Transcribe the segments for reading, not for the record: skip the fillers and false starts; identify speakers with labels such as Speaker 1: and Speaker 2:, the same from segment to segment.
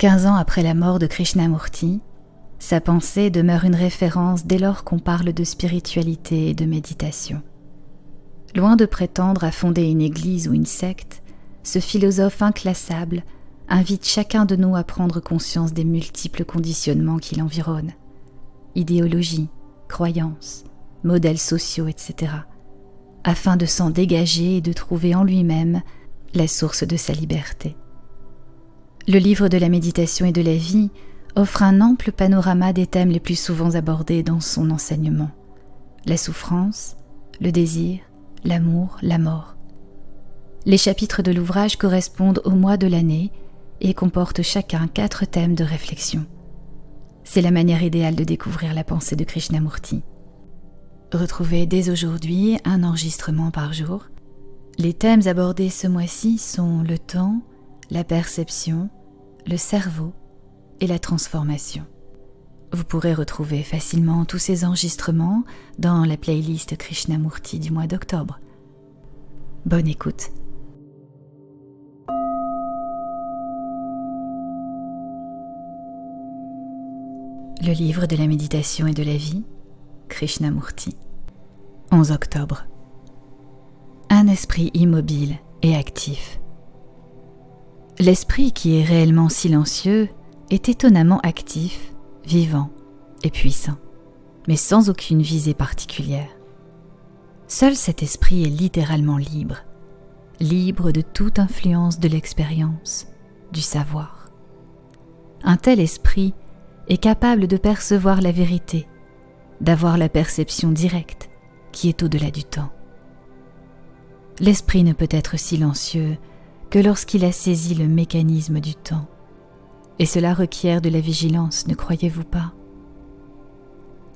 Speaker 1: 15 ans après la mort de Krishnamurti, sa pensée demeure une référence dès lors qu'on parle de spiritualité et de méditation. Loin de prétendre à fonder une église ou une secte, ce philosophe inclassable invite chacun de nous à prendre conscience des multiples conditionnements qui l'environnent, idéologies, croyances, modèles sociaux, etc., afin de s'en dégager et de trouver en lui-même la source de sa liberté. Le livre de la méditation et de la vie offre un ample panorama des thèmes les plus souvent abordés dans son enseignement: la souffrance, le désir, l'amour, la mort. Les chapitres de l'ouvrage correspondent au mois de l'année et comportent chacun 4 thèmes de réflexion. C'est la manière idéale de découvrir la pensée de Krishnamurti. Retrouvez dès aujourd'hui un enregistrement par jour. Les thèmes abordés ce mois-ci sont le temps, la perception, le cerveau et la transformation. Vous pourrez retrouver facilement tous ces enregistrements dans la playlist Krishnamurti du mois d'octobre. Bonne écoute. Le livre de la méditation et de la vie, Krishnamurti. 11 octobre. Un esprit immobile et actif. L'esprit qui est réellement silencieux est étonnamment actif, vivant et puissant, mais sans aucune visée particulière. Seul cet esprit est littéralement libre, libre de toute influence de l'expérience, du savoir. Un tel esprit est capable de percevoir la vérité, d'avoir la perception directe qui est au-delà du temps. L'esprit ne peut être silencieux que lorsqu'il a saisi le mécanisme du temps, et cela requiert de la vigilance, ne croyez-vous pas?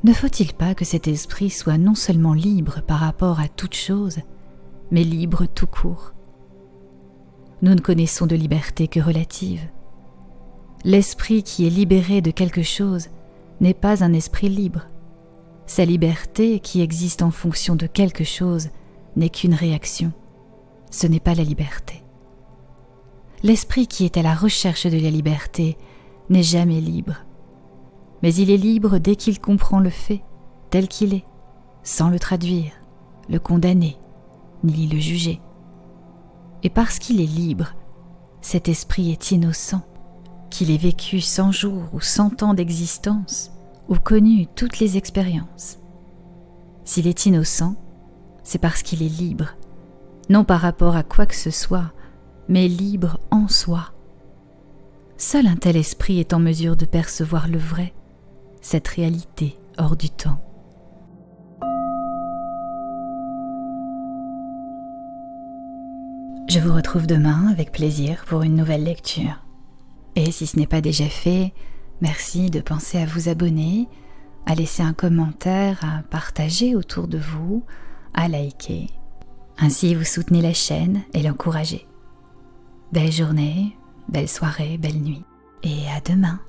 Speaker 1: Ne faut-il pas que cet esprit soit non seulement libre par rapport à toute chose, mais libre tout court? Nous ne connaissons de liberté que relative. L'esprit qui est libéré de quelque chose n'est pas un esprit libre. Sa liberté, qui existe en fonction de quelque chose, n'est qu'une réaction. Ce n'est pas la liberté. L'esprit qui est à la recherche de la liberté n'est jamais libre. Mais il est libre dès qu'il comprend le fait tel qu'il est, sans le traduire, le condamner, ni le juger. Et parce qu'il est libre, cet esprit est innocent, qu'il ait vécu 100 jours ou 100 ans d'existence, ou connu toutes les expériences. S'il est innocent, c'est parce qu'il est libre, non par rapport à quoi que ce soit, mais libre en soi. Seul un tel esprit est en mesure de percevoir le vrai, cette réalité hors du temps. Je vous retrouve demain avec plaisir pour une nouvelle lecture. Et si ce n'est pas déjà fait, merci de penser à vous abonner, à laisser un commentaire, à partager autour de vous, à liker. Ainsi vous soutenez la chaîne et l'encouragez. Belle journée, belle soirée, belle nuit. Et à demain.